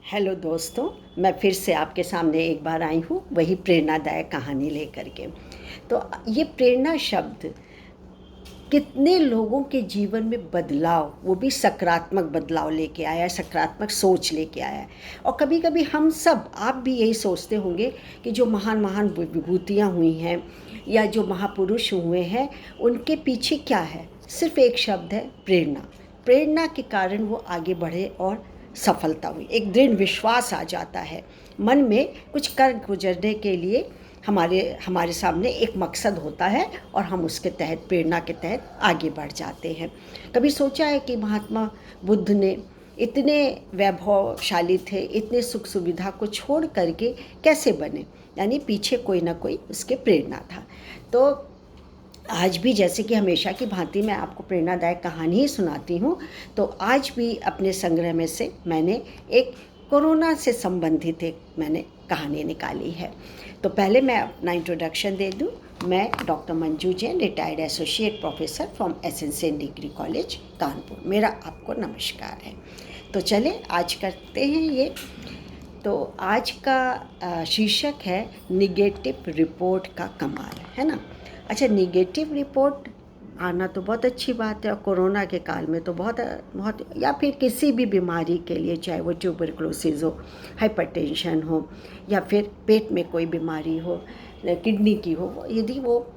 Hello दोस्तों, मैं फिर से आपके सामने एक बार आई हूँ वही प्रेरणादायक कहानी लेकर के। तो ये प्रेरणा शब्द कितने लोगों के जीवन में बदलाव, वो भी सकारात्मक बदलाव लेके आया है, सकारात्मक सोच लेके आया है। और कभी कभी हम सब, आप भी यही सोचते होंगे कि जो महान महान विभूतियाँ हुई हैं या जो महापुरुष हुए हैं, उनके पीछे क्या है? सिर्फ एक शब्द है, प्रेरणा। प्रेरणा के कारण वो आगे बढ़े और सफलता हुई, एक दृढ़ विश्वास आ जाता है मन में। कुछ कर गुजरने के लिए हमारे हमारे सामने एक मकसद होता है और हम उसके तहत, प्रेरणा के तहत आगे बढ़ जाते हैं। कभी सोचा है कि महात्मा बुद्ध ने इतने वैभवशाली थे, इतने सुख सुविधा को छोड़ करके कैसे बने? यानी पीछे कोई ना कोई उसके प्रेरणा था। तो आज भी जैसे कि हमेशा की भांति मैं आपको प्रेरणादायक कहानी ही सुनाती हूँ। तो आज भी अपने संग्रह में से मैंने एक कोरोना से संबंधित एक मैंने कहानी निकाली है। तो पहले मैं अपना इंट्रोडक्शन दे दूँ। मैं doctor Manju Jain, retired associate professor from SNCN degree college Kanpur. मेरा आपको नमस्कार है। तो चले आज करते हैं ये। तो आज का शीर्षक है निगेटिव रिपोर्ट का कमाल, है ना। अच्छा, निगेटिव रिपोर्ट आना तो बहुत अच्छी बात है, और कोरोना के काल में तो बहुत बहुत, या फिर किसी भी बीमारी के लिए, चाहे वो ट्यूबरक्लोसिस हो, हाइपरटेंशन हो, या फिर पेट में कोई बीमारी हो, किडनी की हो, यदि वो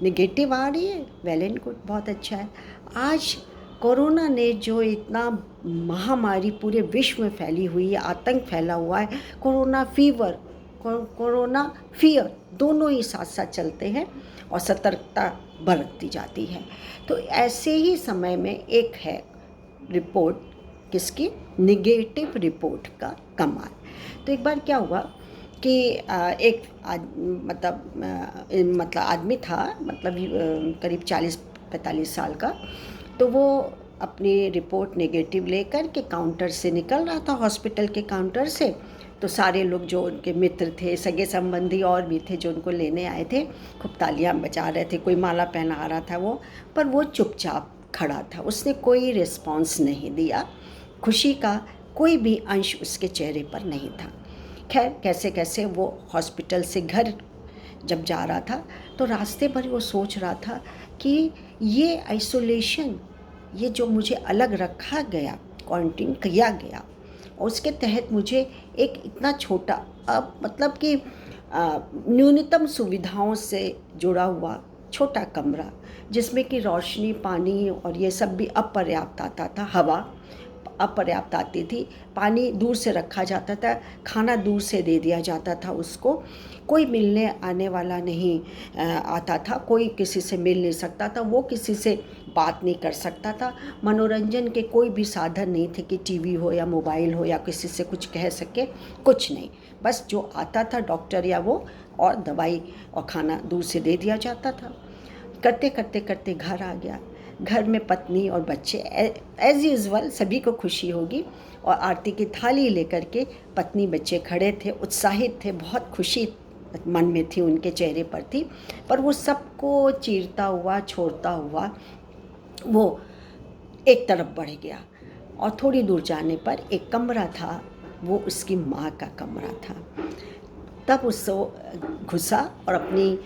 निगेटिव आ रही है, वेल एंड गुड, बहुत अच्छा है। आज कोरोना ने जो इतना महामारी पूरे विश्व में फैली हुई है, आतंक फैला हुआ है, कोरोना फीवर, कोरोना फियर, दोनों ही साथ साथ चलते हैं और सतर्कता बरतती जाती है। तो ऐसे ही समय में एक है रिपोर्ट, किसकी? निगेटिव रिपोर्ट का कमाल। तो एक बार क्या हुआ कि एक मतलब आदमी था, मतलब करीब 40-45 साल का। तो वो अपनी रिपोर्ट नेगेटिव लेकर के काउंटर से निकल रहा था, हॉस्पिटल के काउंटर से। तो सारे लोग जो उनके मित्र थे, सगे संबंधी और भी थे जो उनको लेने आए थे, खूब तालियां बजा रहे थे, कोई माला पहना रहा था वो, पर वो चुपचाप खड़ा था। उसने कोई रिस्पॉन्स नहीं दिया, खुशी का कोई भी अंश उसके चेहरे पर नहीं था। खैर, कैसे कैसे वो हॉस्पिटल से घर जब जा रहा था, तो रास्ते भर वो सोच रहा था कि ये आइसोलेशन, ये जो मुझे अलग रखा गया, क्वारंटीन किया गया, और उसके तहत मुझे एक इतना छोटा, अब मतलब कि न्यूनतम सुविधाओं से जुड़ा हुआ छोटा कमरा, जिसमें कि रोशनी, पानी और ये सब भी अपर्याप्त आता था, हवा अपर्याप्त आती थी, पानी दूर से रखा जाता था, खाना दूर से दे दिया जाता था उसको, कोई मिलने आने वाला नहीं आता था, कोई किसी से मिल नहीं सकता था, वो किसी से बात नहीं कर सकता था। मनोरंजन के कोई भी साधन नहीं थे कि टीवी हो या मोबाइल हो या किसी से कुछ कह सके, कुछ नहीं। बस जो आता था डॉक्टर या वो, और दवाई और खाना दूर से दे दिया जाता था। करते करते करते घर आ गया। घर में पत्नी और बच्चे, एज यूजुअल सभी को खुशी होगी, और आरती की थाली लेकर के पत्नी बच्चे खड़े थे, उत्साहित थे, बहुत खुशी मन में थी, उनके चेहरे पर थी। पर वो सबको चीरता हुआ, छोड़ता हुआ वो एक तरफ बढ़ गया, और थोड़ी दूर जाने पर एक कमरा था, वो उसकी माँ का कमरा था। तब उसको घुसा और अपनी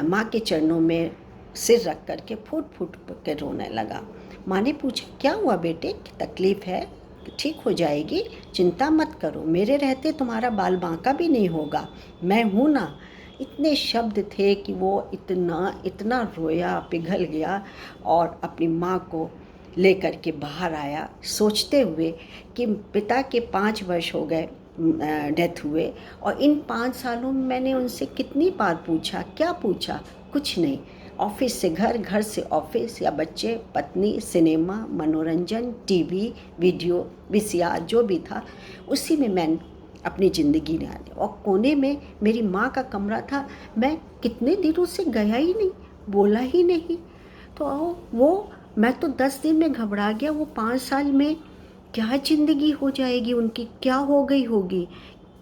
माँ के चरणों में सिर रख कर के फूट फूट के रोने लगा। माँ ने पूछा, क्या हुआ बेटे, तकलीफ़ है? ठीक हो जाएगी, चिंता मत करो, मेरे रहते तुम्हारा बाल बांका भी नहीं होगा, मैं हूँ ना। इतने शब्द थे कि वो इतना इतना रोया, पिघल गया, और अपनी माँ को लेकर के बाहर आया, सोचते हुए कि पिता के 5 वर्ष हो गए डेथ हुए, और इन 5 सालों में मैंने उनसे कितनी बार पूछा, क्या पूछा? कुछ नहीं। ऑफिस से घर, घर से ऑफिस, या बच्चे, पत्नी, सिनेमा, मनोरंजन, टीवी, वीडियो, वीसीआर, जो भी था, उसी में मैंने अपनी ज़िंदगी निकाली। और कोने में मेरी माँ का कमरा था, मैं कितने दिनों से गया ही नहीं, बोला ही नहीं। तो वो, मैं तो 10 दिन में घबरा गया, वो 5 साल में क्या ज़िंदगी हो जाएगी उनकी, क्या हो गई होगी,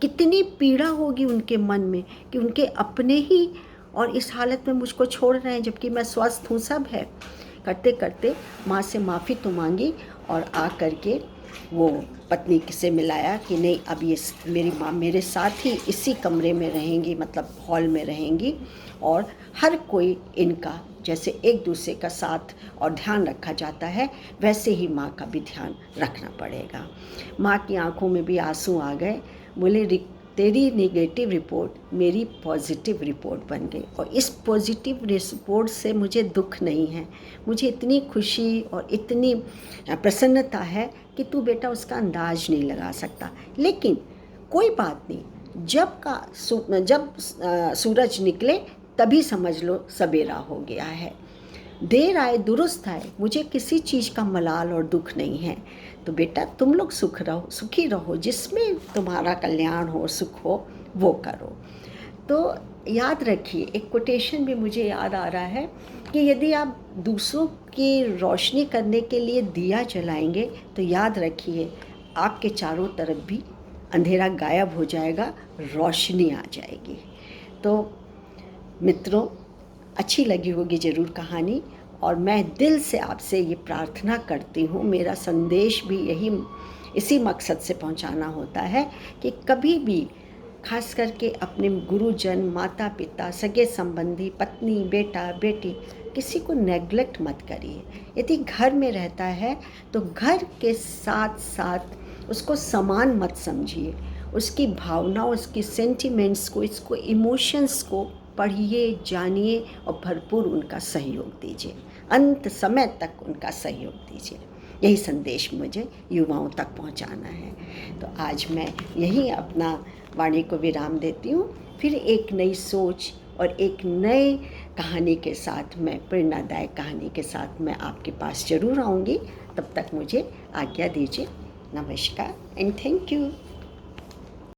कितनी पीड़ा होगी उनके मन में कि उनके अपने ही और इस हालत में मुझको छोड़ रहे हैं, जबकि मैं स्वस्थ हूँ, सब है। करते करते माँ से माफ़ी तो मांगी, और आ करके वो पत्नी से मिलाया कि नहीं, अब ये मेरी माँ मेरे साथ ही इसी कमरे में रहेंगी, मतलब हॉल में रहेंगी, और हर कोई इनका जैसे एक दूसरे का साथ और ध्यान रखा जाता है वैसे ही माँ का भी ध्यान रखना पड़ेगा। माँ की आंखों में भी आंसू आ गए। बोले तेरी नेगेटिव रिपोर्ट मेरी पॉजिटिव रिपोर्ट बन गई, और इस पॉजिटिव रिपोर्ट से मुझे दुख नहीं है, मुझे इतनी खुशी और इतनी प्रसन्नता है कि तू बेटा उसका अंदाज नहीं लगा सकता। लेकिन कोई बात नहीं, जब सूरज निकले तभी समझ लो सवेरा हो गया है। देर आए दुरुस्त आए, मुझे किसी चीज़ का मलाल और दुख नहीं है। तो बेटा तुम लोग सुखी रहो, जिसमें तुम्हारा कल्याण हो, सुख हो, वो करो। तो याद रखिए, एक कोटेशन भी मुझे याद आ रहा है कि यदि आप दूसरों की रोशनी करने के लिए दिया जलाएंगे तो याद रखिए आपके चारों तरफ भी अंधेरा गायब हो जाएगा, रोशनी आ जाएगी। तो मित्रों, अच्छी लगी होगी ज़रूर कहानी, और मैं दिल से आपसे ये प्रार्थना करती हूँ, मेरा संदेश भी इसी मकसद से पहुँचाना होता है कि कभी भी खास करके अपने गुरुजन, माता पिता, सगे संबंधी, पत्नी, बेटा, बेटी, किसी को नेग्लेक्ट मत करिए। यदि घर में रहता है तो घर के साथ साथ उसको समान मत समझिए, उसकी भावनाओं, उसकी सेंटिमेंट्स को, इसको इमोशंस को पढ़िए, जानिए और भरपूर उनका सहयोग दीजिए, अंत समय तक उनका सहयोग दीजिए। यही संदेश मुझे युवाओं तक पहुंचाना है। तो आज मैं यही अपना वाणी को विराम देती हूँ। फिर एक नई सोच और एक नई कहानी के साथ, मैं प्रेरणादायक कहानी के साथ मैं आपके पास ज़रूर आऊँगी। तब तक मुझे आज्ञा दीजिए। नमस्कार एंड थैंक यू।